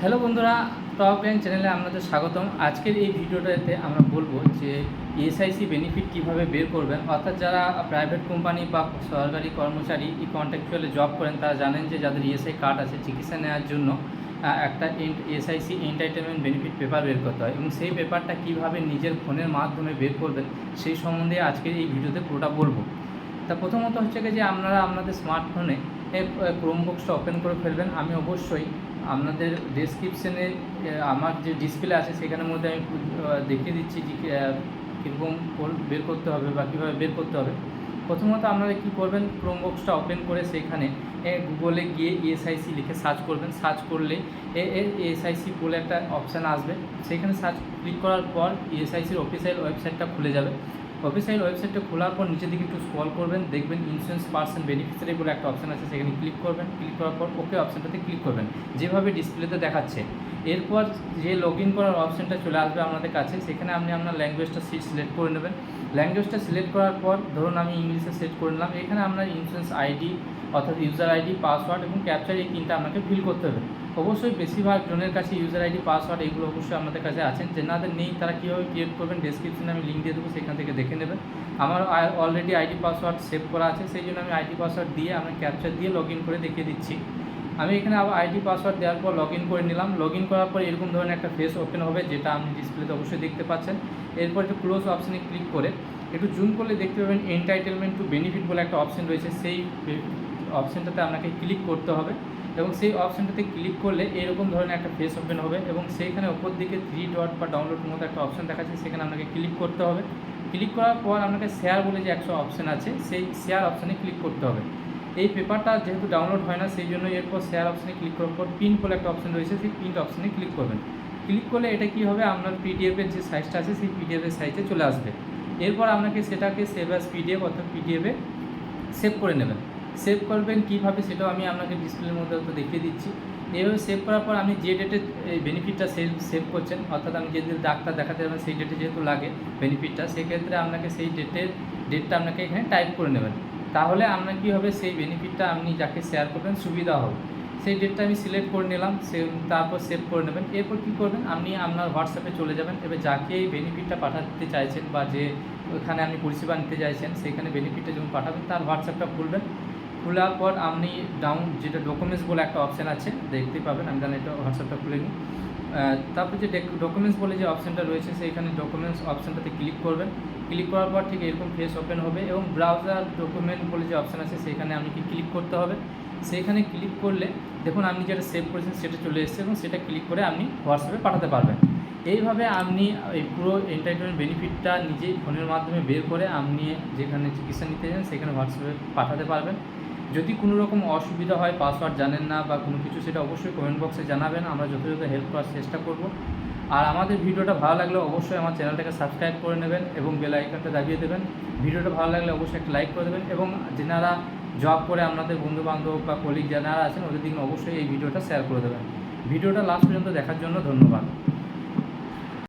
Hello বন্ধুরা, top bank চ্যানেলে আপনাদের স্বাগতম। আজকের এই ভিডিওটাতে আমরা বলবো যে এসআইসি বেনিফিট কিভাবে বের করবেন। অর্থাৎ যারা প্রাইভেট কোম্পানি বা সরকারি কর্মচারী কন্ট্রাকচুয়ালি জব করেন তারা জানেন যে যাদের ইএসআই কার্ড আছে চিকিৎসা নেওয়ার জন্য একটা এসআইসি এন্টাইটেলমেন্ট বেনিফিট পেপার বের করতে হয়, এবং সেই পেপারটা কিভাবে নিজের ফোনের মাধ্যমে বের করবেন সেই সম্বন্ধে আজকের এই ভিডিওতে পুরোটা বলবো। তা প্রথমত হচ্ছে যে আপনারা আপনাদের স্মার্টফোনে ক্রোমবুকসটা ওপেন করে ফেলবেন। আমি অবশ্যই আপনাদের ডেসক্রিপশনে আমার যে ডিসপ্লে আছে সেখানের মধ্যে আমি দেখিয়ে দিচ্ছি যে কীরকম বের করতে হবে বা কীভাবে বের করতে হবে। প্রথমত আপনারা কী করবেন, ক্রোমবুকসটা ওপেন করে সেখানে গুগলে গিয়ে ইএসআইসি লিখে সার্চ করবেন। সার্চ করলে ইএসআইসি বলে একটা অপশান আসবে, সেখানে সার্চ ক্লিক করার পর ইএসআইসির অফিসিয়াল ওয়েবসাইটটা খুলে যাবে। অফিসিয়াল ওয়েবসাইটটা খোলার পর নিচের দিকে একটু স্ক্রল করবেন, দেখবেন ইন্স্যুরেন্স পার্সন বেনিফিশিয়ারি বলে একটা অপশান আছে, সেখানে ক্লিক করবেন। ক্লিক করার পর ওকে অপশানটাতে ক্লিক করবেন যেভাবে ডিসপ্লেতে দেখাচ্ছে। এরপর যে লগ ইন করার অপশানটা চলে আসবে আপনাদের কাছে, সেখানে আপনি আপনার ল্যাঙ্গুয়েজটা সিলেক্ট করে নেবেন। ল্যাঙ্গুয়েজটা সিলেক্ট করার পর ধরুন আমি ইংলিশে সেট করে নিলাম। এখানে আপনার ইন্স্যুরেন্স আইডি অর্থাৎ ইউজার আইডি, পাসওয়ার্ড এবং ক্যাপচার এই তিনটা আপনাকে ফিল করতে হবে। অবশ্যই বেশিরভাগ জনের কাছে ইউজার আইডি, পাসওয়ার্ড এগুলো অবশ্যই আপনাদের কাছে আছেন। যেনাদের নেই তারা কীভাবে ক্রিয়েট করবেন ডেসক্রিপশনে আমি লিঙ্ক দিয়ে দেবো, সেখান থেকে দেখে নেবেন। আমার অলরেডি আইডি পাসওয়ার্ড সেভ করা আছে, সেই জন্য আমি আইডি পাসওয়ার্ড দিয়ে আমি ক্যাপচার দিয়ে লগ ইন করে দেখিয়ে দিচ্ছি। আমি এখানে আবার আইডি পাসওয়ার্ড দেওয়ার পর লগ ইন করে নিলাম। লগ ইন করার পর এরকম ধরনের একটা ফেস ওপেন হবে, যেটা আপনি ডিসপ্লেতে অবশ্যই দেখতে পাচ্ছেন। এরপর একটু ক্লোজ অপশানে ক্লিক করে একটু জুম করলে দেখতে পাবেন এন্টাইটেলমেন্ট টু বেনিফিট বলে একটা অপশান রয়েছে। সেই অপশানটাতে আপনাকে ক্লিক করতে হবে, এবং সেই অপশানটাতে ক্লিক করলে এরকম ধরনের একটা ফেস ওপেন হবে, এবং সেইখানে ওপর দিকে 3 ডট বা ডাউনলোড মতো একটা অপশান দেখাচ্ছে, সেখানে আপনাকে ক্লিক করতে হবে। ক্লিক করার পর আপনাকে শেয়ার বলে যে একটা অপশান আছে, সেই শেয়ার অপশানে ক্লিক করতে হবে। এই পেপারটা যেহেতু ডাউনলোড হয় না, সেই জন্য এরপর শেয়ার অপশানে ক্লিক করার পর প্রিন্ট বলে একটা অপশান রয়েছে, সেই প্রিন্ট অপশানে ক্লিক করবেন। ক্লিক করলে এটা কী হবে, আপনার পিডিএফের যে সাইজটা আছে সেই পিডিএফের সাইজে চলে আসবে। এরপর আপনাকে সেটাকে সেভ অ্যাজ পিডিএফ অর্থাৎ পিডিএফে সেভ করে নেবেন। সেভ করবেন কীভাবে সেটাও আমি আপনাকে ডিসপ্লের মধ্যে তো দেখিয়ে দিচ্ছি। এইভাবে সেভ করার পর আপনি যে ডেটে এই বেনিফিটটা সেভ করছেন, অর্থাৎ আমি যদি ডাক্তার দেখাতে যাবেন সেই ডেটে যেহেতু লাগে বেনিফিটটা, সেক্ষেত্রে আপনাকে সেই ডেটটা আপনাকে এখানে টাইপ করে নেবেন। তাহলে আপনার কী হবে, সেই বেনিফিটটা আপনি যাকে শেয়ার করবেন সুবিধা হবে। সেই ডেটটা আমি সিলেক্ট করে নিলাম, তারপর সেভ করে নেবেন। এরপর কী করবেন, আপনি আপনার হোয়াটসঅ্যাপে চলে যাবেন। এবার যাকে এই বেনিফিটটা পাঠাতে চাইছেন বা যে ওখানে আপনি পরিষেবা নিতে চাইছেন, সেখানে বেনিফিটটা যখন পাঠাবেন তার হোয়াটসঅ্যাপটা খুলবেন। খোলার পর আপনি যেটা ডকুমেন্টস বলে একটা অপশান আছে দেখতেই পাবেন। আমি জানি এটা হোয়াটসঅ্যাপটা খুলে নিই। তারপর যে ডকুমেন্টস বলে যে অপশানটা রয়েছে, সেইখানে ডকুমেন্টস অপশানটাতে ক্লিক করবেন। ক্লিক করার পর ঠিক এরকম ফেস ওপেন হবে, এবং ব্রাউজার ডকুমেন্ট বলে যে অপশান আছে সেখানে আপনাকে ক্লিক করতে হবে। সেইখানে ক্লিক করলে দেখুন আপনি যেটা সেভ করেছেন সেটা চলে এসেছে, এবং সেটা ক্লিক করে আপনি হোয়াটসঅ্যাপে পাঠাতে পারবেন। এইভাবে আপনি এই পুরো এন্টারটেনমেন্ট বেনিফিটটা নিজেই ফোনের মাধ্যমে বের করে আপনি যেখানে চিকিৎসা নিতে চান সেখানে হোয়াটসঅ্যাপে পাঠাতে পারবেন। যদি কোনো রকম অসুবিধা হয়, পাসওয়ার্ড জানেন না বা কোনো কিছু, সেটা অবশ্যই কমেন্ট বক্সে জানাবেন, আমরা যথাযথ হেল্প করার চেষ্টা করব। আর আমাদের ভিডিওটা ভালো লাগলে অবশ্যই আমার চ্যানেলটাকে সাবস্ক্রাইব করে নেবেন এবং বেল আইকনটা দাবিয়ে দেবেন। ভিডিওটা ভালো লাগলে অবশ্যই একটা লাইক করে দেবেন, এবং যারা জব করে আপনাদের বন্ধুবান্ধব বা কলিগ যারা আছেন ওদের দিকে অবশ্যই এই ভিডিওটা শেয়ার করে দেবেন। ভিডিওটা লাস্ট পর্যন্ত দেখার জন্য ধন্যবাদ।